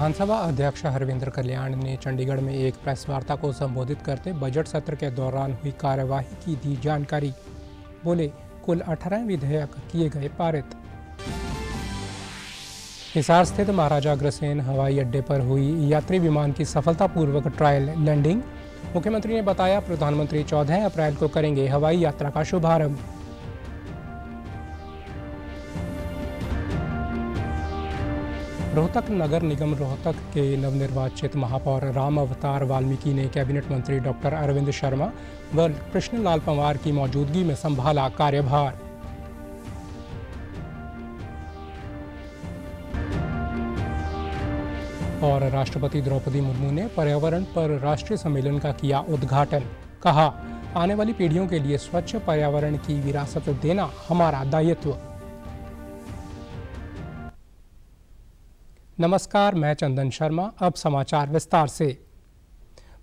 विधानसभा अध्यक्ष हरविंद्र कल्याण ने चंडीगढ़ में एक प्रेस वार्ता को संबोधित करते बजट सत्र के दौरान हुई कार्यवाही की दी जानकारी। बोले, कुल 18 विधेयक किए गए पारित। हिसार स्थित महाराजा अग्रसेन हवाई अड्डे पर हुई यात्री विमान की सफलतापूर्वक ट्रायल लैंडिंग। मुख्यमंत्री ने बताया, प्रधानमंत्री 14 अप्रैल को करेंगे हवाई यात्रा का शुभारंभ। रोहतक नगर निगम रोहतक के नवनिर्वाचित महापौर राम अवतार वाल्मीकि ने कैबिनेट मंत्री डॉक्टर अरविंद शर्मा व कृष्णलाल पंवार की मौजूदगी में संभाला कार्यभार। और राष्ट्रपति द्रौपदी मुर्मू ने पर्यावरण पर राष्ट्रीय सम्मेलन का किया उद्घाटन। कहा, आने वाली पीढ़ियों के लिए स्वच्छ पर्यावरण की विरासत देना हमारा दायित्व। नमस्कार, मैं चंदन शर्मा। अब समाचार विस्तार से।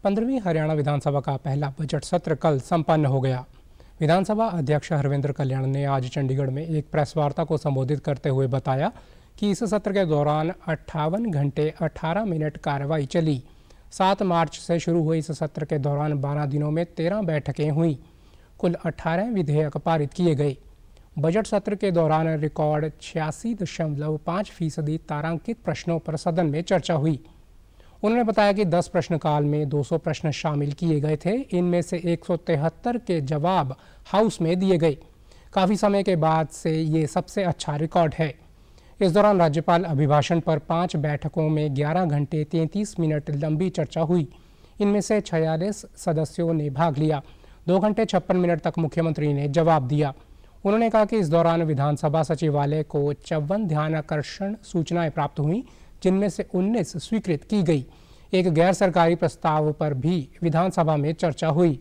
15वीं हरियाणा विधानसभा का पहला बजट सत्र कल संपन्न हो गया। विधानसभा अध्यक्ष हरविंद्र कल्याण ने आज चंडीगढ़ में एक प्रेस वार्ता को संबोधित करते हुए बताया कि इस सत्र के दौरान 58 घंटे 18 मिनट कार्रवाई चली। 7 मार्च से शुरू हुए इस सत्र के दौरान 12 दिनों में 13 बैठकें हुई। कुल 18 विधेयक पारित किए गए। बजट सत्र के दौरान रिकॉर्ड 86.5% तारांकित प्रश्नों पर सदन में चर्चा हुई। उन्होंने बताया कि 10 प्रश्नकाल में 200 प्रश्न शामिल किए गए थे। इनमें से 173 के जवाब हाउस में दिए गए। काफ़ी समय के बाद से ये सबसे अच्छा रिकॉर्ड है। इस दौरान राज्यपाल अभिभाषण पर 5 बैठकों में 11 घंटे 33 मिनट लंबी चर्चा हुई। इनमें से 46 सदस्यों ने भाग लिया। 2 घंटे 56 मिनट तक मुख्यमंत्री ने जवाब दिया। उन्होंने कहा कि इस दौरान विधानसभा सचिवालय को 54 ध्यानाकर्षण सूचनाएं प्राप्त हुई, जिनमें से 19 स्वीकृत की गई। एक गैर सरकारी प्रस्ताव पर भी विधानसभा में चर्चा हुई।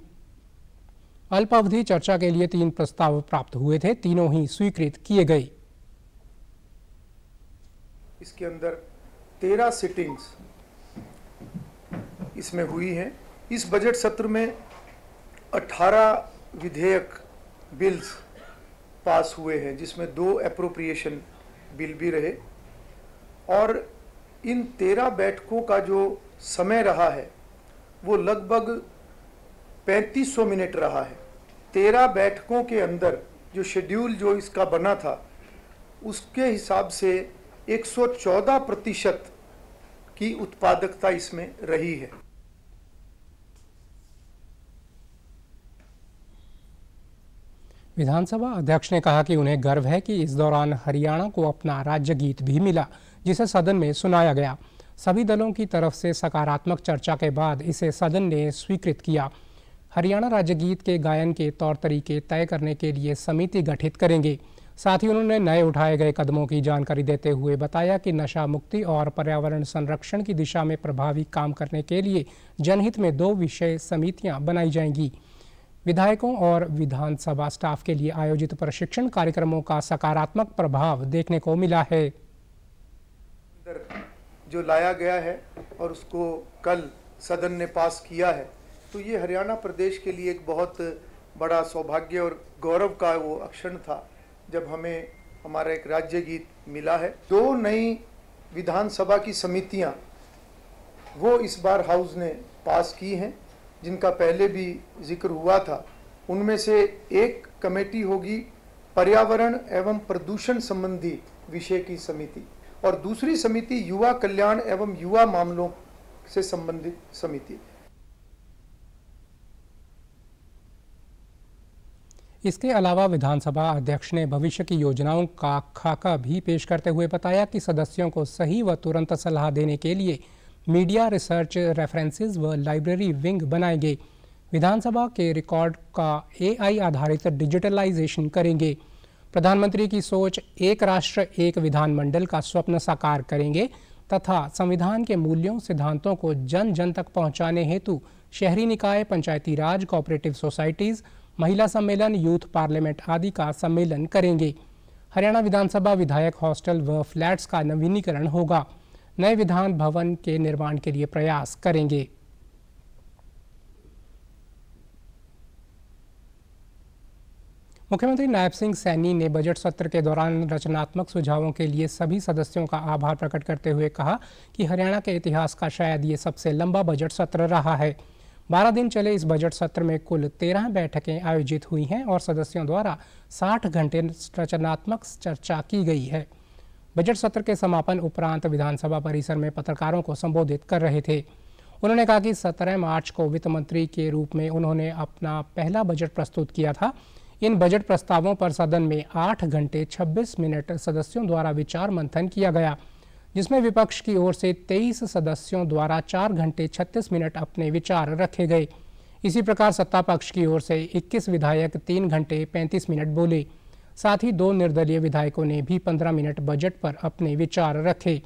अल्पावधि चर्चा के लिए 3 प्रस्ताव प्राप्त हुए थे, तीनों ही स्वीकृत किए गए। इसके अंदर 13 सिटिंग्स इसमें हुई हैं। इस बजट सत्र में 18 विधेयक बिल्स पास हुए हैं, जिसमें 2 एप्रोप्रिएशन बिल भी रहे। और इन 13 बैठकों का जो समय रहा है वो लगभग 3500 मिनट रहा है। 13 बैठकों के अंदर जो शेड्यूल जो इसका बना था उसके हिसाब से 114% की उत्पादकता इसमें रही है। विधानसभा अध्यक्ष ने कहा कि उन्हें गर्व है कि इस दौरान हरियाणा को अपना राज्य गीत भी मिला, जिसे सदन में सुनाया गया। सभी दलों की तरफ से सकारात्मक चर्चा के बाद इसे सदन ने स्वीकृत किया। हरियाणा राज्य गीत के गायन के तौर तरीके तय करने के लिए समिति गठित करेंगे। साथ ही उन्होंने नए उठाए गए कदमों की जानकारी देते हुए बताया कि नशा मुक्ति और पर्यावरण संरक्षण की दिशा में प्रभावी काम करने के लिए जनहित में 2 विषय समितियां बनाई जाएंगी। विधायकों और विधानसभा स्टाफ के लिए आयोजित प्रशिक्षण कार्यक्रमों का सकारात्मक प्रभाव देखने को मिला है। जो लाया गया है और उसको कल सदन ने पास किया है, तो ये हरियाणा प्रदेश के लिए एक बहुत बड़ा सौभाग्य और गौरव का वो क्षण था जब हमें हमारा एक राज्य गीत मिला है। 2 नई विधानसभा की समितियां वो इस बार हाउस ने पास की हैं, जिनका पहले भी जिक्र हुआ था। उनमें से एक कमेटी होगी पर्यावरण एवं प्रदूषण संबंधी विषय की समिति, और दूसरी समिति युवा कल्याण एवं युवा मामलों से संबंधित समिति। इसके अलावा विधानसभा अध्यक्ष ने भविष्य की योजनाओं का खाका भी पेश करते हुए बताया कि सदस्यों को सही व तुरंत सलाह देने के लिए मीडिया रिसर्च रेफरेंसेस व लाइब्रेरी विंग बनाएंगे। विधानसभा के रिकॉर्ड का AI आधारित डिजिटलाइजेशन करेंगे। प्रधानमंत्री की सोच एक राष्ट्र एक विधानमंडल का स्वप्न साकार करेंगे तथा संविधान के मूल्यों सिद्धांतों को जन जन तक पहुंचाने हेतु शहरी निकाय, पंचायती राज, कोऑपरेटिव सोसाइटीज, महिला सम्मेलन, यूथ पार्लियामेंट आदि का सम्मेलन करेंगे। हरियाणा विधानसभा विधायक हॉस्टल व फ्लैट्स का नवीनीकरण होगा। नए विधान भवन के निर्माण के लिए प्रयास करेंगे। मुख्यमंत्री नायब सिंह सैनी ने बजट सत्र के दौरान रचनात्मक सुझावों के लिए सभी सदस्यों का आभार प्रकट करते हुए कहा कि हरियाणा के इतिहास का शायद ये सबसे लंबा बजट सत्र रहा है। 12 दिन चले इस बजट सत्र में कुल 13 बैठकें आयोजित हुई हैं और सदस्यों द्वारा 60 घंटे रचनात्मक चर्चा की गई है। बजट सत्र के समापन उपरांत विधानसभा परिसर में पत्रकारों को संबोधित कर रहे थे। उन्होंने कहा कि 17 मार्च को वित्त मंत्री के रूप में उन्होंने अपना पहला बजट प्रस्तुत किया था। इन बजट प्रस्तावों पर सदन में 8 घंटे 26 मिनट सदस्यों द्वारा विचार मंथन किया गया, जिसमें विपक्ष की ओर से 23 सदस्यों द्वारा 4 घंटे 36 मिनट अपने विचार रखे गए। इसी प्रकार सत्ता पक्ष की ओर से 21 विधायक 3 घंटे 35 मिनट बोले। साथ ही 2 निर्दलीय विधायकों ने भी 15 मिनट बजट पर अपने विचार रखे।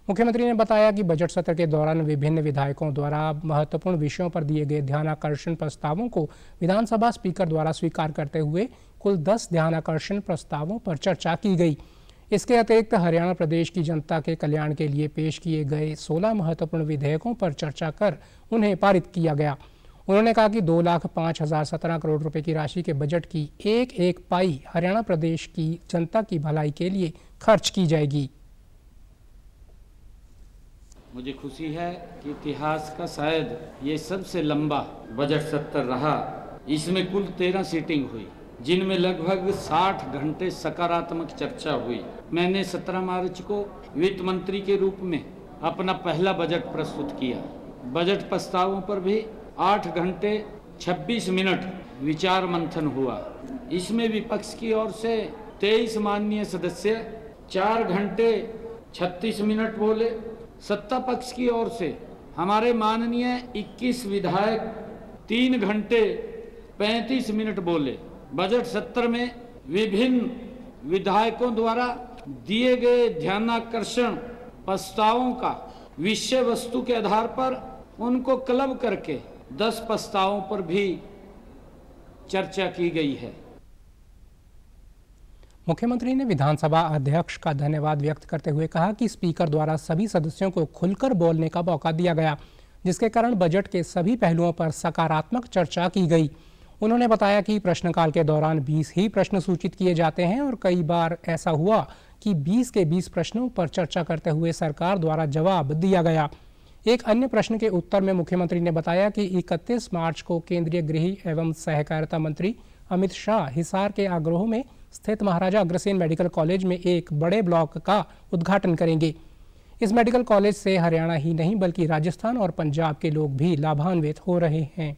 मुख्यमंत्री ने बताया कि बजट सत्र के दौरान विभिन्न विधायकों द्वारा महत्वपूर्ण विषयों पर दिए गए ध्यानाकर्षण प्रस्तावों को विधानसभा स्पीकर द्वारा स्वीकार करते हुए कुल 10 ध्यानाकर्षण प्रस्तावों पर चर्चा की गई। इसके अतिरिक्त हरियाणा प्रदेश की जनता के कल्याण के लिए पेश किए गए 16 महत्वपूर्ण विधेयकों पर चर्चा कर उन्हें पारित किया गया। उन्होंने कहा कि 2,05,017 करोड़ रुपए की राशि के बजट की एक पाई हरियाणा प्रदेश की जनता की भलाई के लिए खर्च की जाएगी। मुझे खुशी है कि इतिहास का शायद ये सबसे लंबा बजट सत्र रहा। इसमें कुल 13 सीटिंग हुई, जिनमें लगभग 60 घंटे सकारात्मक चर्चा हुई। मैंने 17 मार्च को वित्त मंत्री के रूप में अपना पहला बजट प्रस्तुत किया। बजट प्रस्तावों पर भी 8 घंटे 26 मिनट विचार मंथन हुआ। इसमें विपक्ष की ओर से 23 माननीय सदस्य 4 घंटे 36 मिनट बोले। सत्ता पक्ष की ओर से हमारे माननीय 21 विधायक 3 घंटे 35 मिनट बोले। बजट सत्र में विभिन्न विधायकों द्वारा दिए गए ध्यानाकर्षण प्रस्तावों का विषय वस्तु के आधार पर उनको क्लब करके 10 प्रस्तावों पर भी चर्चा की गई है। मुख्यमंत्री ने विधानसभा अध्यक्ष का धन्यवाद व्यक्त करते हुए कहा कि स्पीकर द्वारा सभी सदस्यों को खुलकर बोलने का मौका दिया गया, जिसके कारण बजट के सभी पहलुओं पर सकारात्मक चर्चा की गई। उन्होंने बताया कि प्रश्नकाल के दौरान 20 ही प्रश्न सूचित किए जाते हैं और कई बार ऐसा हुआ कि 20 के 20 प्रश्नों पर चर्चा करते हुए सरकार द्वारा जवाब दिया गया। एक अन्य प्रश्न के उत्तर में मुख्यमंत्री ने बताया कि 31 मार्च को केंद्रीय गृह एवं सहकारिता मंत्री अमित शाह हिसार के आग्रोह में स्थित महाराजा अग्रसेन मेडिकल कॉलेज में एक बड़े ब्लॉक का उद्घाटन करेंगे। इस मेडिकल कॉलेज से हरियाणा ही नहीं बल्कि राजस्थान और पंजाब के लोग भी लाभान्वित हो रहे हैं।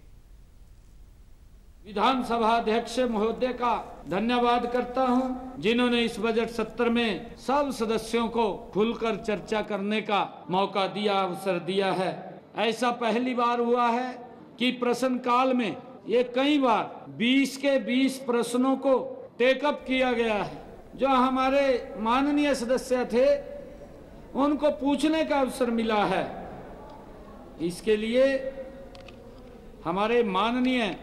विधानसभा अध्यक्ष महोदय का धन्यवाद करता हूं, जिन्होंने इस बजट सत्र में सब सदस्यों को खुलकर चर्चा करने का मौका दिया, अवसर दिया है। ऐसा पहली बार हुआ है कि प्रश्नकाल में ये कई बार 20 के 20 प्रश्नों को टेकअप किया गया है। जो हमारे माननीय सदस्य थे उनको पूछने का अवसर मिला है। इसके लिए हमारे माननीय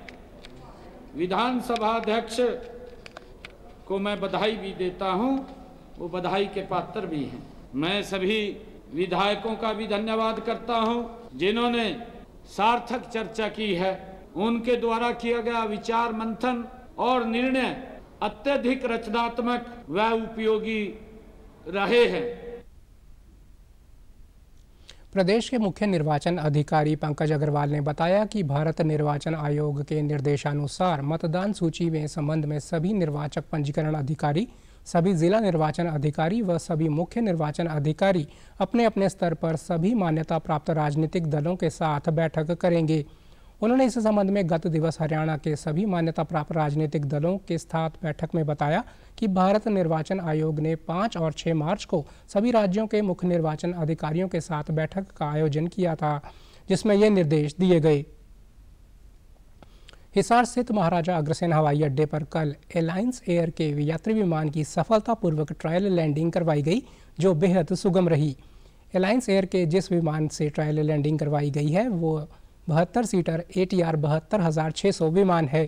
विधानसभा अध्यक्ष को मैं बधाई भी देता हूं, वो बधाई के पात्र भी हैं। मैं सभी विधायकों का भी धन्यवाद करता हूं, जिन्होंने सार्थक चर्चा की है। उनके द्वारा किया गया विचार मंथन और निर्णय अत्यधिक रचनात्मक व उपयोगी रहे हैं। प्रदेश के मुख्य निर्वाचन अधिकारी पंकज अग्रवाल ने बताया कि भारत निर्वाचन आयोग के निर्देशानुसार मतदान सूची में संबंध में सभी निर्वाचक पंजीकरण अधिकारी, सभी जिला निर्वाचन अधिकारी व सभी मुख्य निर्वाचन अधिकारी अपने अपने स्तर पर सभी मान्यता प्राप्त राजनीतिक दलों के साथ बैठक करेंगे। उन्होंने इस संबंध में गत दिवस हरियाणा के सभी मान्यता प्राप्त राजनीतिक दलों के साथ बैठक में बताया कि भारत निर्वाचन आयोग ने 5 और 6 मार्च को सभी राज्यों के मुख्य निर्वाचन अधिकारियों के साथ बैठक का आयोजन किया था, जिसमें ये निर्देश दिए गए। हिसार स्थित महाराजा अग्रसेन हवाई अड्डे पर कल एलायंस एयर के यात्री विमान की सफलतापूर्वक ट्रायल लैंडिंग करवाई गई, जो बेहद सुगम रही। एलायंस एयर के जिस विमान से ट्रायल लैंडिंग करवाई गई है वो 72 सीटर ATR 72,600 विमान है।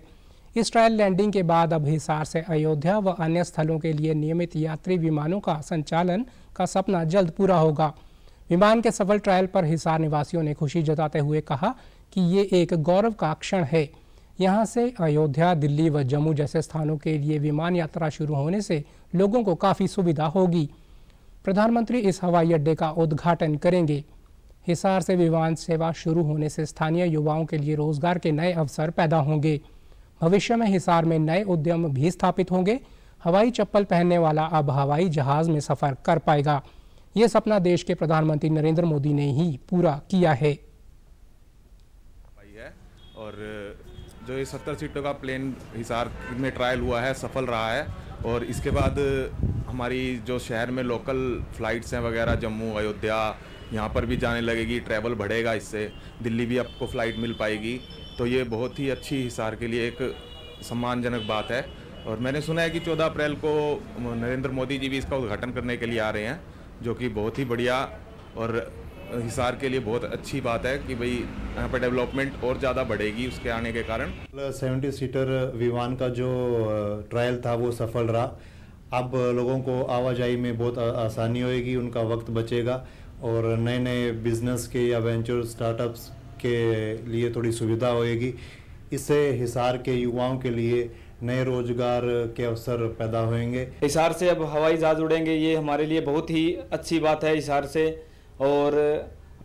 इस ट्रायल लैंडिंग के बाद अब हिसार से अयोध्या व अन्य स्थलों के लिए नियमित यात्री विमानों का संचालन का सपना जल्द पूरा होगा। विमान के सफल ट्रायल पर हिसार निवासियों ने खुशी जताते हुए कहा कि ये एक गौरव का क्षण है। यहाँ से अयोध्या, दिल्ली व जम्मू जैसे स्थानों के लिए विमान यात्रा शुरू होने से लोगों को काफ़ी सुविधा होगी। प्रधानमंत्री इस हवाई अड्डे का उद्घाटन करेंगे। हिसार से विमान सेवा शुरू होने से स्थानीय युवाओं के लिए रोजगार के नए अवसर पैदा होंगे। भविष्य में हिसार में नए उद्यम भी स्थापित होंगे। हवाई चप्पल पहनने वाला अब हवाई जहाज में सफ़र कर पाएगा। ये सपना देश के प्रधानमंत्री नरेंद्र मोदी ने ही पूरा किया है। और जो ये 70 सीटों का प्लेन हिसार में ट्रायल हुआ है, सफल रहा है। और इसके बाद हमारी जो शहर में लोकल फ़्लाइट्स हैं वगैरह, जम्मू, अयोध्या, यहाँ पर भी जाने लगेगी, ट्रैवल बढ़ेगा। इससे दिल्ली भी आपको फ़्लाइट मिल पाएगी। तो ये बहुत ही अच्छी हिसार के लिए एक सम्मानजनक बात है। और मैंने सुना है कि 14 अप्रैल को नरेंद्र मोदी जी भी इसका उद्घाटन करने के लिए आ रहे हैं, जो कि बहुत ही बढ़िया और हिसार के लिए बहुत अच्छी बात है कि भाई यहाँ पर डेवलपमेंट और ज़्यादा बढ़ेगी उसके आने के कारण। 70 सीटर विमान का जो ट्रायल था वो सफल रहा। अब लोगों को आवाजाही में बहुत आसानी होएगी, उनका वक्त बचेगा और नए नए बिजनेस के या वेंचर स्टार्टअप्स के लिए थोड़ी सुविधा होएगी। इससे हिसार के युवाओं के लिए नए रोजगार के अवसर पैदा होंगे। हिसार से अब हवाई जहाज उड़ेंगे, ये हमारे लिए बहुत ही अच्छी बात है हिसार से। और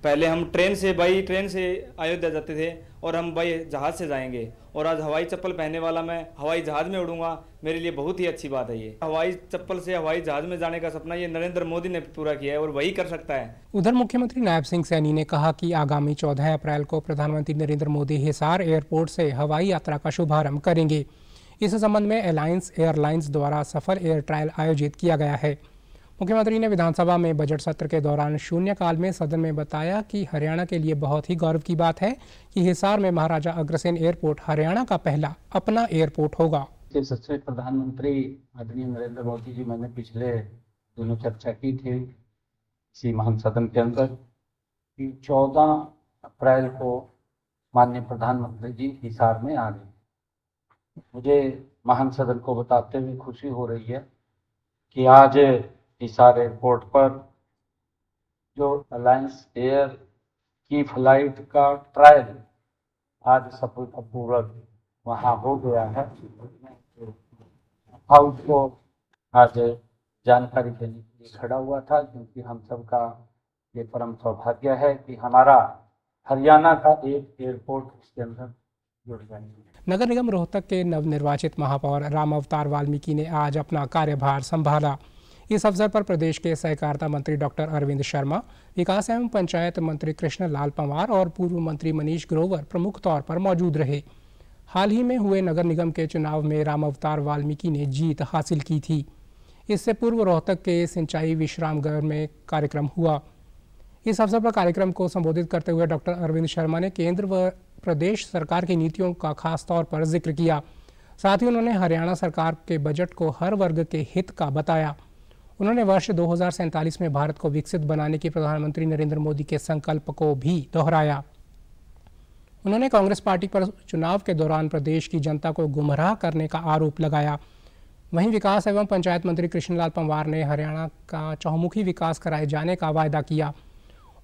पहले हम ट्रेन से अयोध्या जाते थे और हम बाई जहाज़ से जाएंगे, और आज हवाई चप्पल पहनने वाला मैं हवाई जहाज़ में उड़ूंगा। मेरे लिए बहुत ही अच्छी बात है। ये हवाई चप्पल से हवाई जहाज़ में जाने का सपना ये नरेंद्र मोदी ने पूरा किया है और वही कर सकता है। उधर मुख्यमंत्री नायब सिंह सैनी ने कहा कि आगामी 14 अप्रैल को प्रधानमंत्री नरेंद्र मोदी हिसार एयरपोर्ट से हवाई यात्रा का शुभारंभ करेंगे। इस संबंध में अलायंस एयरलाइंस द्वारा सफल एयर ट्रायल आयोजित किया गया है। मुख्यमंत्री ने विधानसभा में बजट सत्र के दौरान शून्यकाल में सदन में बताया कि हरियाणा के लिए बहुत ही गौरव की बात है कि हिसार में महाराजा अग्रसेन एयरपोर्ट हरियाणा का पहला अपना एयरपोर्ट होगा। सच्चे प्रधानमंत्री आदरणीय नरेंद्र मोदी जी, मैंने पिछले दिनों चर्चा की थी इसी महान सदन के अंदर कि 14 अप्रैल को माननीय प्रधानमंत्री जी हिसार में आ रहे हैं। मुझे महान सदन को बताते हुए खुशी हो रही है कि आज हिसार एयरपोर्ट पर जो अलायंस एयर की फ्लाइट का ट्रायल आज सफलतापूर्वक वहाँ हो गया है। हाउस को आज जानकारी देने के लिए खड़ा हुआ था, क्योंकि हम सबका ये परम सौभाग्य है कि हमारा हरियाणा का एक एयरपोर्ट इसके अंदर जुड़ जाएगा। नगर निगम रोहतक के नवनिर्वाचित महापौर राम अवतार वाल्मीकि ने आज अपना कार्यभार संभाला। इस अवसर पर प्रदेश के सहकारिता मंत्री डॉक्टर अरविंद शर्मा, विकास एवं पंचायत मंत्री कृष्ण लाल पंवार और पूर्व मंत्री मनीष ग्रोवर प्रमुख तौर पर मौजूद रहे। हाल ही में हुए नगर निगम के चुनाव में राम अवतार वाल्मीकि ने जीत हासिल की थी। इससे पूर्व रोहतक के सिंचाई विश्रामगृह में कार्यक्रम हुआ। इस अवसर पर कार्यक्रम को संबोधित करते हुए डॉक्टर अरविंद शर्मा ने केंद्र व प्रदेश सरकार की नीतियों का खास तौर पर जिक्र किया। साथ ही उन्होंने हरियाणा सरकार के बजट को हर वर्ग के हित का बताया। उन्होंने वर्ष 2047 में भारत को विकसित बनाने के प्रधानमंत्री नरेंद्र मोदी के संकल्प को भी दोहराया। उन्होंने कांग्रेस पार्टी पर चुनाव के दौरान प्रदेश की जनता को गुमराह करने का आरोप लगाया। वहीं विकास एवं पंचायत मंत्री कृष्णलाल पंवार ने हरियाणा का चहुमुखी विकास कराए जाने का वायदा किया।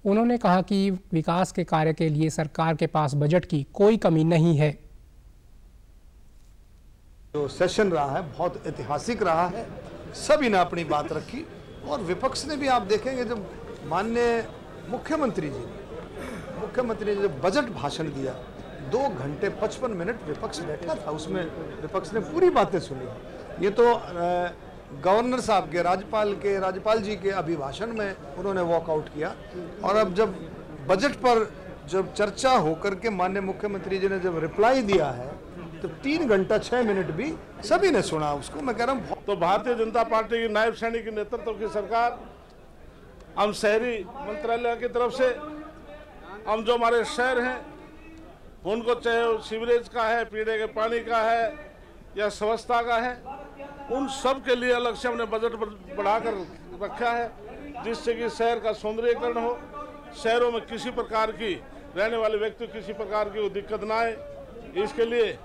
उन्होंने कहा कि विकास के कार्य के लिए सरकार के पास बजट की कोई कमी नहीं है। जो सेशन रहा है बहुत ऐतिहासिक रहा है, सभी ने अपनी बात रखी और विपक्ष ने भी, आप देखेंगे जब माननीय मुख्यमंत्री ने जब बजट भाषण दिया 2 घंटे 55 मिनट विपक्ष बैठा था, उसमें विपक्ष ने पूरी बातें सुनी। ये तो गवर्नर साहब के राज्यपाल जी के अभिभाषण में उन्होंने वॉकआउट किया। और अब जब बजट पर जब चर्चा होकर के माननीय मुख्यमंत्री जी ने जब रिप्लाई दिया है तो 3 घंटा 6 मिनट भी सभी ने सुना उसको। मैं कह रहा हूँ तो भारतीय जनता पार्टी की नायब सैनी के नेतृत्व की सरकार, हम शहरी मंत्रालय की तरफ से हम जो हमारे शहर हैं उनको, चाहे सीवरेज का है, पीने के पानी का है या स्वच्छता का है, उन सब के लिए अलग से हमने बजट बढ़ाकर रखा है, जिससे कि शहर का सौंदर्यीकरण हो, शहरों में किसी प्रकार की रहने वाले व्यक्ति किसी प्रकार की दिक्कत ना आए। इसके लिए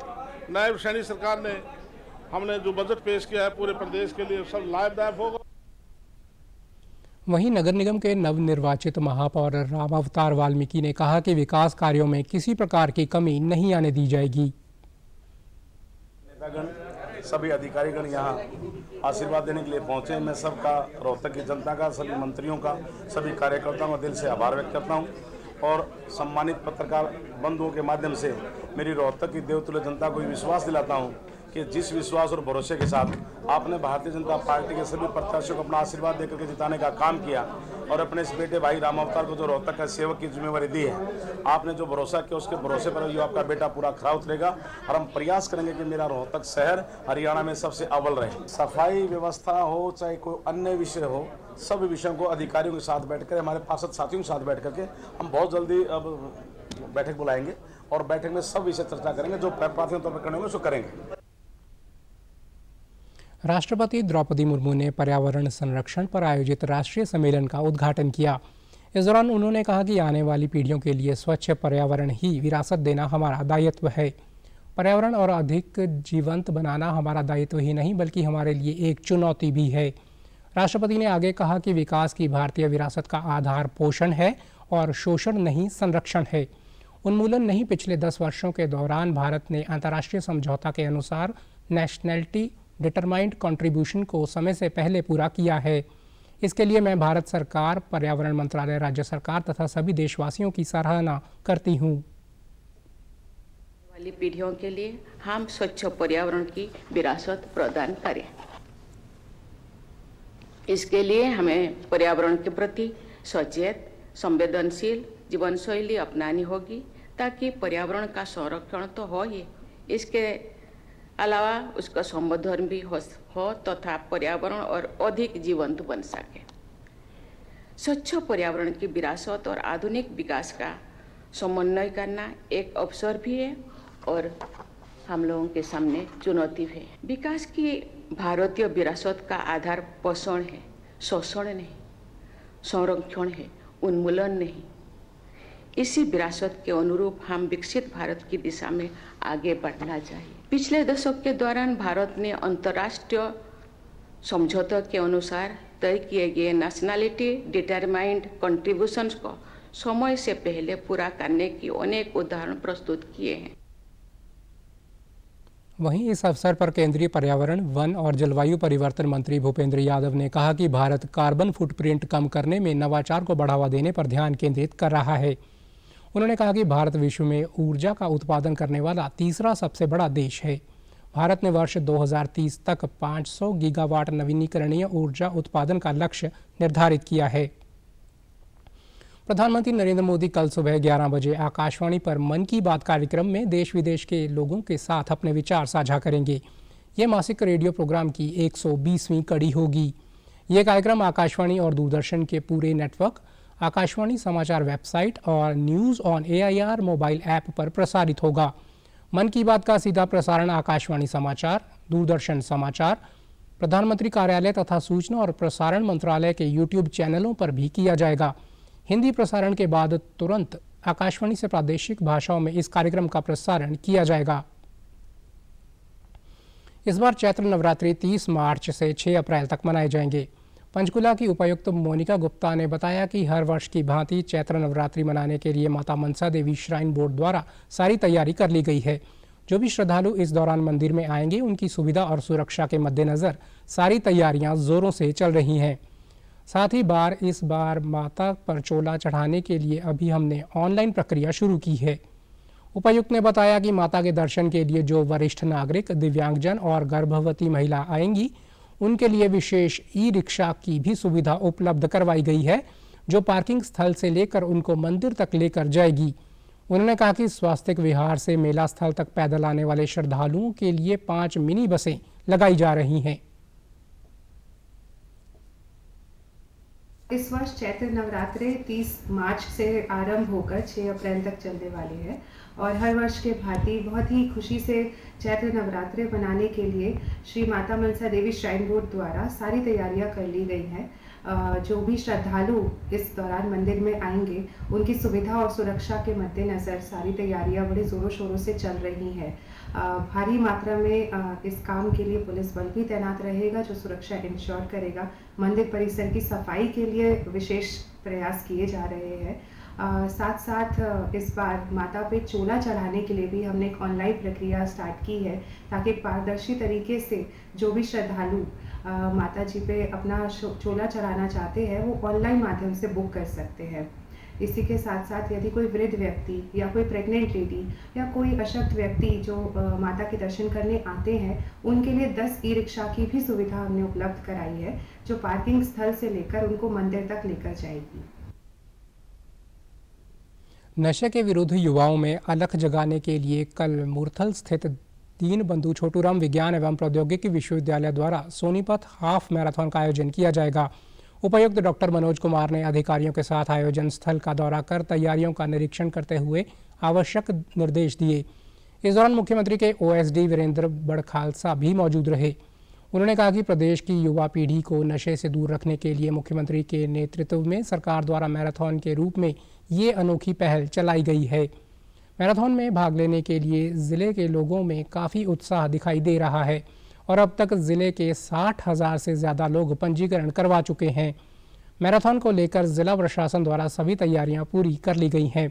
नायब सैनी सरकार ने हमने जो बजट पेश किया है पूरे प्रदेश के लिए सब लाभदायक होगा। वहीं नगर निगम के नवनिर्वाचित महापौर राम अवतार वाल्मीकि ने कहा कि विकास कार्यों में किसी प्रकार की कमी नहीं आने दी जाएगी। सभी अधिकारीगण यहाँ आशीर्वाद देने के लिए पहुँचे। मैं सबका, रोहतक की जनता का, सभी मंत्रियों का, सभी कार्यकर्ताओं का दिल से आभार व्यक्त करता हूँ और सम्मानित पत्रकार बंधुओं के माध्यम से मेरी रोहतक की देवतुल्य जनता को विश्वास दिलाता हूँ कि जिस विश्वास और भरोसे के साथ आपने भारतीय जनता पार्टी के सभी प्रत्याशियों को अपना आशीर्वाद देकर के जिताने का काम किया और अपने इस बेटे भाई राम अवतार को जो रोहतक का सेवक की जिम्मेवारी दी है, आपने जो भरोसा किया उसके भरोसे पर ये आपका बेटा पूरा खरा उतरेगा और हम प्रयास करेंगे कि मेरा रोहतक शहर हरियाणा में सबसे अव्वल रहे। सफाई व्यवस्था हो चाहे कोई अन्य विषय हो, सब विषयों को अधिकारियों के साथ बैठकर, हमारे पार्षद साथियों के साथ बैठ करके हम बहुत जल्दी अब बैठक बुलाएंगे और बैठक में सब विषय चर्चा करेंगे, जो प्राथमिक तौर पर करने होंगे उसको करेंगे। राष्ट्रपति द्रौपदी मुर्मू ने पर्यावरण संरक्षण पर आयोजित राष्ट्रीय सम्मेलन का उद्घाटन किया। इस दौरान उन्होंने कहा कि आने वाली पीढ़ियों के लिए स्वच्छ पर्यावरण ही विरासत देना हमारा दायित्व है। पर्यावरण और अधिक जीवंत बनाना हमारा दायित्व ही नहीं बल्कि हमारे लिए एक चुनौती भी है। राष्ट्रपति ने आगे कहा कि विकास की भारतीय विरासत का आधार पोषण है और शोषण नहीं, संरक्षण है, उन्मूलन नहीं। पिछले 10 वर्षों के दौरान भारत ने अंतर्राष्ट्रीय समझौता के अनुसार नेशनलिटी डिटरमाइंड कंट्रीब्यूशन को समय से पहले पूरा किया है। इसके लिए मैं भारत सरकार, पर्यावरण मंत्रालय, राज्य सरकार तथा सभी देशवासियों की सराहना करती हूँ। वाली पीढ़ियों के लिए हम स्वच्छ पर्यावरण की विरासत प्रदान करें। इसके लिए हमें पर्यावरण के प्रति सचेत, संवेदनशील जीवन शैली अपनानी होगी ताकि पर्यावरण का संरक्षण तो हो ही, इसके अलावा उसका संवर्धन भी हो तथा पर्यावरण और अधिक जीवंत बन सके। स्वच्छ पर्यावरण की विरासत और आधुनिक विकास का समन्वय करना एक अवसर भी है और हम लोगों के सामने चुनौती भी है। विकास की भारतीय विरासत का आधार पोषण है, शोषण नहीं, संरक्षण है, उन्मूलन नहीं। इसी विरासत के अनुरूप हम विकसित भारत की दिशा में आगे बढ़ना चाहिए। पिछले दशक के दौरान भारत ने अंतर्राष्ट्रीय समझौतों के अनुसार तय किए गए नेशनलिटी डिटरमाइंड कंट्रीब्यूशंस को समय से पहले पूरा करने की अनेक उदाहरण प्रस्तुत किए हैं। वहीं इस अवसर पर केंद्रीय पर्यावरण, वन और जलवायु परिवर्तन मंत्री भूपेंद्र यादव ने कहा कि भारत कार्बन फुटप्रिंट कम करने में नवाचार को बढ़ावा देने पर ध्यान केंद्रित कर रहा है। उन्होंने कहा कि भारत विश्व में ऊर्जा का उत्पादन करने वाला तीसरा सबसे बड़ा देश है। भारत ने वर्ष 2030 तक 500 गीगावाट नवीनीकरणीय ऊर्जा उत्पादन का लक्ष्य निर्धारित किया है। प्रधानमंत्री नरेंद्र मोदी कल सुबह 11 बजे आकाशवाणी पर मन की बात कार्यक्रम में देश विदेश के लोगों के साथ अपने विचार साझा करेंगे। ये मासिक रेडियो प्रोग्राम की 120वीं कड़ी होगी। ये कार्यक्रम आकाशवाणी और दूरदर्शन के पूरे नेटवर्क, आकाशवाणी समाचार वेबसाइट और news on AIR mobile app पर प्रसारित होगा। मन की बात का सीधा प्रसारण आकाशवाणी समाचार, दूरदर्शन समाचार, प्रधानमंत्री कार्यालय तथा सूचना और प्रसारण मंत्रालय के YouTube चैनलों पर भी किया जाएगा। हिंदी प्रसारण के बाद तुरंत आकाशवाणी से प्रादेशिक भाषाओं में इस कार्यक्रम का प्रसारण किया जाएगा। इस बार चैत्र नवरात्रि 30 मार्च से 6 अप्रैल तक मनाए जाएंगे। पंचकुला की उपायुक्त मोनिका गुप्ता ने बताया कि हर वर्ष की भांति चैत्र नवरात्रि मनाने के लिए माता मनसा देवी श्राइन बोर्ड द्वारा सारी तैयारी कर ली गई है। जो भी श्रद्धालु इस दौरान मंदिर में आएंगे उनकी सुविधा और सुरक्षा के मद्देनज़र सारी तैयारियां जोरों से चल रही हैं। साथ ही इस बार माता पर चोला चढ़ाने के लिए अभी हमने ऑनलाइन प्रक्रिया शुरू की है। उपायुक्त ने बताया कि माता के दर्शन के लिए जो वरिष्ठ नागरिक, दिव्यांगजन और गर्भवती महिला आएंगी उनके लिए विशेष ई-रिक्शा की भी सुविधा उपलब्ध करवाई गई है, जो पार्किंग स्थल से लेकर उनको मंदिर तक लेकर जाएगी। उन्होंने कहा कि स्वास्तिक विहार से मेला स्थल तक पैदल आने वाले श्रद्धालुओं के लिए 5 मिनी बसें लगाई जा रही हैं। इस वर्ष चैत्र नवरात्रे 30 मार्च से आरंभ होकर 6 अप्रैल तक चलने वाली है और हर वर्ष के भांति बहुत ही खुशी से चैत्र नवरात्रे मनाने के लिए श्री माता मनसा देवी श्राइन बोर्ड द्वारा सारी तैयारियां कर ली गई हैं। जो भी श्रद्धालु इस दौरान मंदिर में आएंगे उनकी सुविधा और सुरक्षा के मद्देनज़र सारी तैयारियां बड़े ज़ोरों शोरों से चल रही हैं। भारी मात्रा में इस काम के लिए पुलिस बल भी तैनात रहेगा जो सुरक्षा इंश्योर करेगा। मंदिर परिसर की सफाई के लिए विशेष प्रयास किए जा रहे हैं साथ साथ इस बार माता पे चोला चढ़ाने के लिए भी हमने एक ऑनलाइन प्रक्रिया स्टार्ट की है, ताकि पारदर्शी तरीके से जो भी श्रद्धालु माता जी पे अपना चोला चढ़ाना चाहते हैं वो ऑनलाइन माध्यम से बुक कर सकते हैं। इसी के साथ साथ यदि कोई वृद्ध व्यक्ति या कोई प्रेग्नेंट लेडी या कोई अशक्त व्यक्ति जो माता के दर्शन करने आते हैं, उनके लिए 10 ई-रिक्शा की भी सुविधा हमने उपलब्ध कराई है, जो पार्किंग स्थल से लेकर उनको मंदिर तक लेकर जाएगी। नशे के विरुद्ध युवाओं में अलख जगाने के लिए कल मूर्थल स्थित दीनबंधु छोटूराम विज्ञान एवं प्रौद्योगिकी विश्वविद्यालय द्वारा सोनीपत हाफ मैराथन का आयोजन किया जाएगा। उपायुक्त डॉक्टर मनोज कुमार ने अधिकारियों के साथ आयोजन स्थल का दौरा कर तैयारियों का निरीक्षण करते हुए आवश्यक निर्देश दिए। इस दौरान मुख्यमंत्री के ओएसडी वीरेंद्र बड़खालसा भी मौजूद रहे। उन्होंने कहा कि प्रदेश की युवा पीढ़ी को नशे से दूर रखने के लिए मुख्यमंत्री के नेतृत्व में सरकार द्वारा मैराथन के रूप में ये अनोखी पहल चलाई गई है। मैराथन में भाग लेने के लिए ज़िले के लोगों में काफ़ी उत्साह दिखाई दे रहा है और अब तक ज़िले के 60,000 से ज़्यादा लोग पंजीकरण करवा चुके हैं। मैराथन को लेकर ज़िला प्रशासन द्वारा सभी तैयारियां पूरी कर ली गई हैं।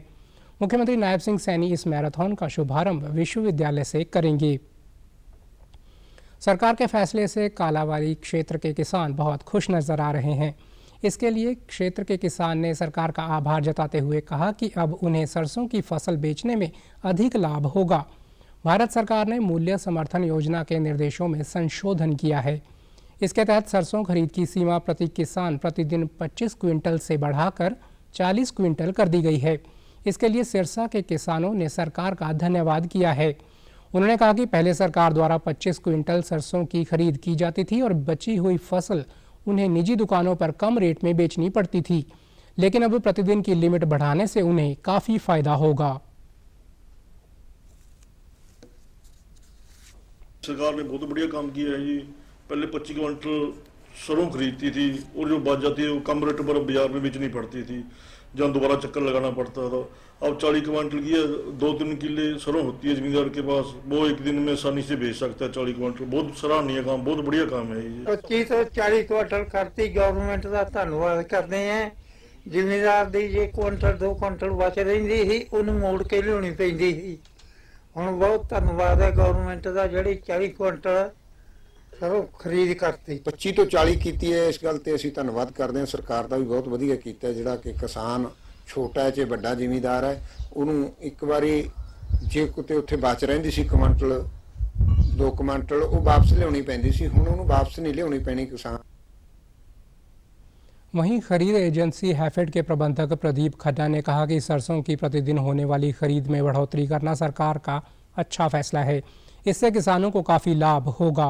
मुख्यमंत्री नायब सिंह सैनी इस मैराथन का शुभारंभ विश्वविद्यालय से करेंगे। सरकार के फैसले से कालावाली क्षेत्र के किसान बहुत खुश नज़र आ रहे हैं। इसके लिए क्षेत्र के किसान ने सरकार का आभार जताते हुए कहा कि अब उन्हें सरसों की फसल बेचने में अधिक लाभ होगा। भारत सरकार ने मूल्य समर्थन योजना के निर्देशों में संशोधन किया है। इसके तहत सरसों खरीद की सीमा प्रति किसान प्रतिदिन 25 क्विंटल से बढ़ाकर 40 क्विंटल कर दी गई है। इसके लिए सिरसा के किसानों ने सरकार का धन्यवाद किया है। उन्होंने कहा कि पहले सरकार द्वारा 25 क्विंटल सरसों की खरीद की जाती थी और बची हुई फसल उन्हें निजी दुकानों पर कम रेट में बेचनी पड़ती थी, लेकिन अब प्रतिदिन की लिमिट बढ़ाने से उन्हें काफ़ी फायदा होगा। सरकार ने बहुत बढ़िया काम किया है जी। पहले 25 क्विंटल सरों खरीदती थी और जो बच जाती है वो कम रेट पर बाजार में बेचनी पड़ती थी, जहाँ दोबारा चक्कर लगाना पड़ता था। अब 40 क्विंटल की 2-3 किले सरों होती है जमींदार के पास, वो एक दिन में आसानी से बेच सकता है 40 क्विंटल। बहुत सराहनीय काम, बहुत बढ़िया काम है ये। 25 ਤੋਂ 40 क्विंटल करती गवर्नमेंट का धन्यवाद करते हैं। जिमीदार दी जे क्विंटल 2 क्विंटल बच रही थी उन्हें मोड़ के लियानी पैंदी थी। ਹੁਣ बहुत ਧੰਨਵਾਦ ਹੈ ਗਵਰਨਮੈਂਟ ਦਾ ਜਿਹੜੀ 40 ਕੁਇੰਟਲ ਸਰੋਂ ਖਰੀਦ ਕਰਤੀ। 25 ਤੋਂ 40 ਕੀਤੀ ਹੈ। ਇਸ ਗੱਲ ਤੇ ਅਸੀਂ ਧੰਨਵਾਦ ਕਰਦੇ ਹਾਂ। ਸਰਕਾਰ ਦਾ ਵੀ ਬਹੁਤ ਵਧੀਆ ਕੀਤਾ ਹੈ। ਜਿਹੜਾ ਕਿ ਕਿਸਾਨ ਛੋਟਾ ਹੈ ਚਾਹੇ ਵੱਡਾ ਜ਼ਿਮੀਂਦਾਰ ਹੈ, ਉਹਨੂੰ ਇੱਕ ਵਾਰੀ ਜੇ ਕਿਤੇ ਉੱਥੇ ਬਚ ਰਹਿੰਦੀ ਸੀ ਕੁਇੰਟਲ 2 ਕੁਇੰਟਲ ਉਹ ਵਾਪਸ ਲਿਆਉਣੀ ਪੈਂਦੀ ਸੀ, ਹੁਣ ਉਹਨੂੰ ਵਾਪਸ ਨਹੀਂ ਲਿਆਉਣੀ ਪੈਣੀ किसान। वहीं खरीद एजेंसी हैफेड के प्रबंधक प्रदीप खन्ना ने कहा कि सरसों की प्रतिदिन होने वाली खरीद में बढ़ोतरी करना सरकार का अच्छा फैसला है। इससे किसानों को काफ़ी लाभ होगा।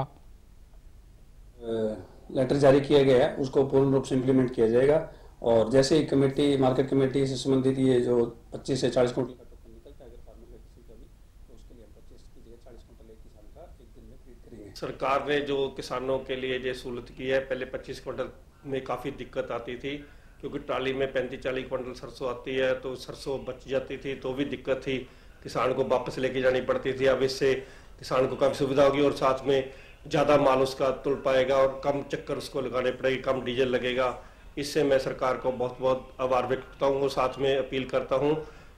लेटर जारी किया गया है, उसको पूर्ण रूप से इम्प्लीमेंट किया जाएगा और जैसे ही कमेटी मार्केट कमेटी से संबंधित ये जो 25 से 40 क्विंटल का टोकन निकलता है, अगर फार्मर का किसी का भी, तो उसके लिए हम 25 की जगह 40 क्विंटल एक किसान का एक दिन में खरीद करेंगे। सरकार ने जो किसानों के लिए ये सहूलत की है, पहले 25 क्विंटल में काफ़ी दिक्कत आती थी क्योंकि ट्राली में 35-40 क्विंटल सरसों आती है तो सरसों बच जाती थी तो भी दिक्कत थी, किसान को वापस लेके जानी पड़ती थी। अब इससे किसान को काफ़ी सुविधा होगी और साथ में ज़्यादा माल उसका तुल पाएगा और कम चक्कर उसको लगाने पड़ेगी, कम डीजल लगेगा। इससे मैं सरकार को बहुत बहुत आभार व्यक्त करता हूँ और साथ में अपील करता हूँ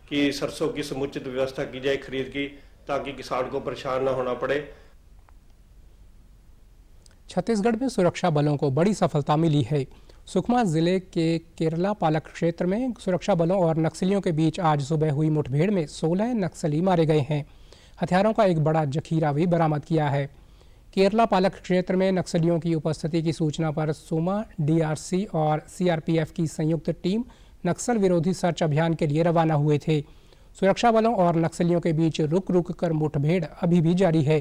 कि सरसों की समुचित व्यवस्था की जाए खरीद की, ताकि किसान को परेशान न होना पड़े। छत्तीसगढ़ में सुरक्षा बलों को बड़ी सफलता मिली है। सुकमा जिले के केरला पालक क्षेत्र में सुरक्षा बलों और नक्सलियों के बीच आज सुबह हुई मुठभेड़ में 16 नक्सली मारे गए हैं। हथियारों का एक बड़ा जखीरा भी बरामद किया है। केरला पालक क्षेत्र में नक्सलियों की उपस्थिति की सूचना पर सुमा डीआरसी और सीआरपीएफ की संयुक्त टीम नक्सल विरोधी सर्च अभियान के लिए रवाना हुए थे। सुरक्षा बलों और नक्सलियों के बीच रुक रुक कर मुठभेड़ अभी भी जारी है।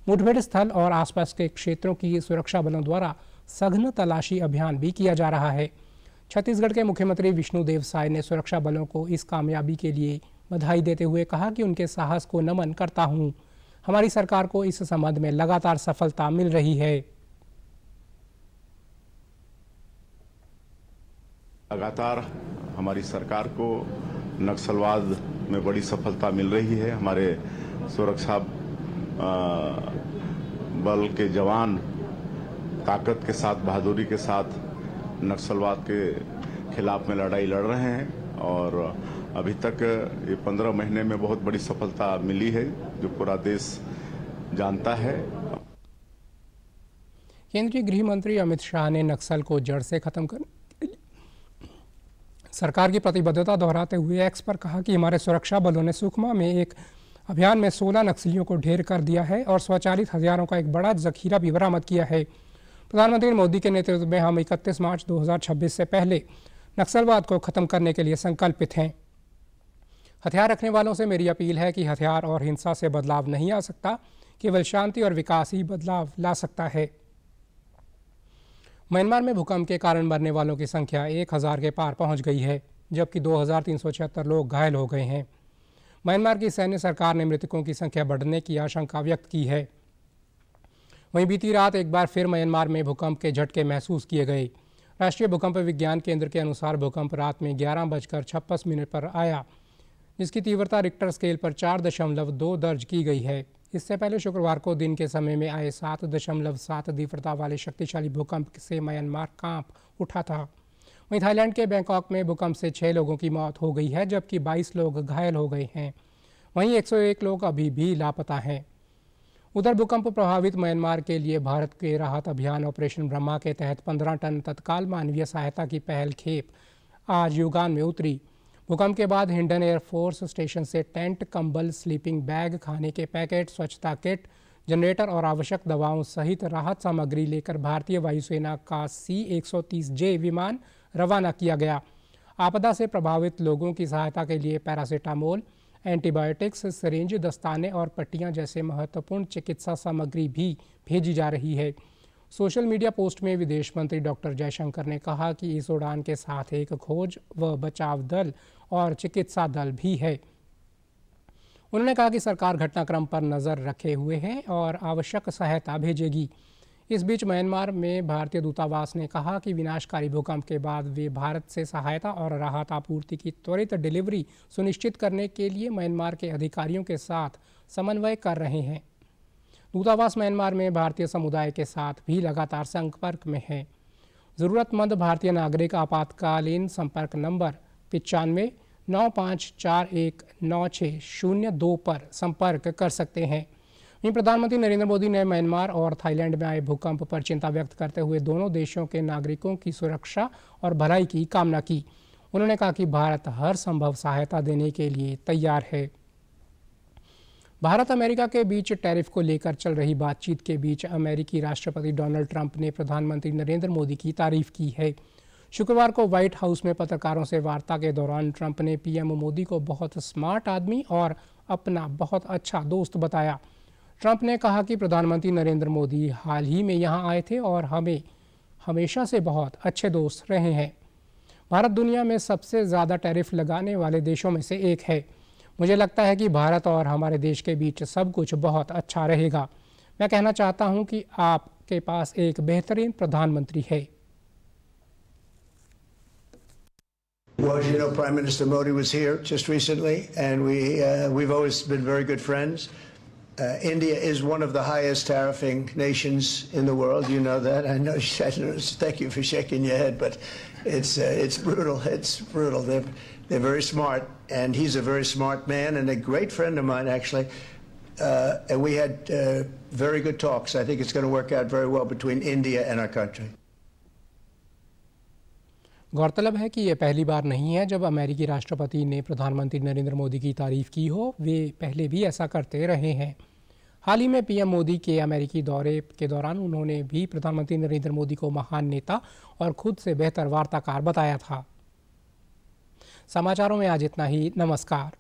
मुठभेड़ स्थल और आसपास के क्षेत्रों की सुरक्षा बलों द्वारा सघन तलाशी अभियान भी किया जा रहा है। छत्तीसगढ़ के मुख्यमंत्री विष्णुदेव साय ने सुरक्षा बलों को इस कामयाबी के लिए बधाई देते हुए कहा कि उनके साहस को नमन करता हूं। हमारी सरकार को इस संबंध में लगातार सफलता मिल रही है। लगातार हमारी सरकार को नक्सलवाद में बड़ी सफलता मिल रही है। हमारे सुरक्षा बल के जवान ताकत के साथ, बहादुरी के साथ नक्सलवाद के खिलाफ में लड़ाई लड़ रहे हैं और अभी तक ये 15 महीने में बहुत बड़ी सफलता मिली है जो पूरा देश जानता है। केंद्रीय गृह मंत्री अमित शाह ने नक्सल को जड़ से खत्म करने के लिए सरकार की प्रतिबद्धता दोहराते हुए एक्स पर कहा कि हमारे सुरक्षा बलों ने सुकमा में एक अभियान में 16 नक्सलियों को ढेर कर दिया है और स्वचालित हथियारों का एक बड़ा जखीरा भी बरामद किया है। प्रधानमंत्री मोदी के नेतृत्व में हम 31 मार्च 2026 से पहले नक्सलवाद को खत्म करने के लिए संकल्पित हैं। हथियार रखने वालों से मेरी अपील है कि हथियार और हिंसा से बदलाव नहीं आ सकता, केवल शांति और विकास ही बदलाव ला सकता है। म्यांमार में भूकंप के कारण मरने वालों की संख्या 1000 के पार पहुंच गई है, जबकि 2376 लोग घायल हो गए हैं। म्यांमार की सैन्य सरकार ने मृतकों की संख्या बढ़ने की आशंका व्यक्त की है। वहीं बीती रात एक बार फिर म्यांमार में भूकंप के झटके महसूस किए गए। राष्ट्रीय भूकंप विज्ञान केंद्र के अनुसार भूकंप रात में 11:56 पर आया, जिसकी तीव्रता रिक्टर स्केल पर 4.2 दर्ज की गई है। इससे पहले शुक्रवार को दिन के समय में आए 7.7 तीव्रता वाले शक्तिशाली भूकंप से म्यांमार कांप उठा था। वहीं थाईलैंड के बैंकॉक में भूकंप से 6 लोगों की मौत हो गई है, जबकि 22 लोग घायल हो गए हैं। वहीं 101 लोग अभी भी लापता हैं। उधर भूकंप प्रभावित म्यांमार के लिए भारत के राहत अभियान ऑपरेशन ब्रह्मा के तहत 15 टन तत्काल मानवीय सहायता की पहल खेप आज युगान में उतरी। भूकंप के बाद हिंडन एयरफोर्स स्टेशन से टेंट, कंबल, स्लीपिंग बैग, खाने के पैकेट, स्वच्छता किट, जनरेटर और आवश्यक दवाओं सहित राहत सामग्री लेकर भारतीय वायुसेना का C-130J विमान रवाना किया गया। आपदा से प्रभावित लोगों की सहायता के लिए पैरासीटामोल, एंटीबायोटिक्स, सिरिंज, दस्ताने और पट्टियां जैसे महत्वपूर्ण चिकित्सा सामग्री भी भेजी जा रही है। सोशल मीडिया पोस्ट में विदेश मंत्री डॉक्टर जयशंकर ने कहा कि इस उड़ान के साथ एक खोज व बचाव दल और चिकित्सा दल भी है। उन्होंने कहा कि सरकार घटनाक्रम पर नज़र रखे हुए है और आवश्यक सहायता भेजेगी। इस बीच म्यांमार में भारतीय दूतावास ने कहा कि विनाशकारी भूकंप के बाद वे भारत से सहायता और राहत आपूर्ति की त्वरित डिलीवरी सुनिश्चित करने के लिए म्यांमार के अधिकारियों के साथ समन्वय कर रहे हैं। दूतावास म्यांमार में भारतीय समुदाय के साथ भी लगातार संपर्क में है। ज़रूरतमंद भारतीय नागरिक आपातकालीन संपर्क नंबर 95 9541 9602 पर संपर्क कर सकते हैं। वहीं प्रधानमंत्री नरेंद्र मोदी ने म्यांमार और थाईलैंड में आए भूकंप पर चिंता व्यक्त करते हुए दोनों देशों के नागरिकों की सुरक्षा और भलाई की कामना की। उन्होंने कहा कि भारत हर संभव सहायता देने के लिए तैयार है। भारत अमेरिका के बीच टैरिफ को लेकर चल रही बातचीत के बीच अमेरिकी राष्ट्रपति डोनाल्ड ट्रंप ने प्रधानमंत्री नरेंद्र मोदी की तारीफ की है। शुक्रवार को व्हाइट हाउस में पत्रकारों से वार्ता के दौरान ट्रंप ने पीएम मोदी को बहुत स्मार्ट आदमी और अपना बहुत अच्छा दोस्त बताया। ट्रंप ने कहा कि प्रधानमंत्री नरेंद्र मोदी हाल ही में यहां आए थे और हमें हमेशा से बहुत अच्छे दोस्त रहे हैं। भारत दुनिया में सबसे ज़्यादा टैरिफ लगाने वाले देशों में से एक है। मुझे लगता है कि भारत और हमारे देश के बीच सब कुछ बहुत अच्छा रहेगा। मैं कहना चाहता हूं कि आपके पास एक बेहतरीन प्रधानमंत्री है। Well, as you know, Prime Minister Modi was here just recently, and we've always been very good friends. India is one of the highest tariffing nations in the world. You know that. I know. Thank you for shaking your head, but it's brutal. It's brutal. They're very smart, and he's a very smart man and a great friend of mine, actually. And we had very good talks. I think it's going to work out very well between India and our country. गौरतलब है कि ये पहली बार नहीं है जब अमेरिकी राष्ट्रपति ने प्रधानमंत्री नरेंद्र मोदी की तारीफ की हो। वे पहले भी ऐसा करते रहे हैं। हाल ही में पीएम मोदी के अमेरिकी दौरे के दौरान उन्होंने भी प्रधानमंत्री नरेंद्र मोदी को महान नेता और खुद से बेहतर वार्ताकार बताया था। समाचारों में आज इतना ही। नमस्कार।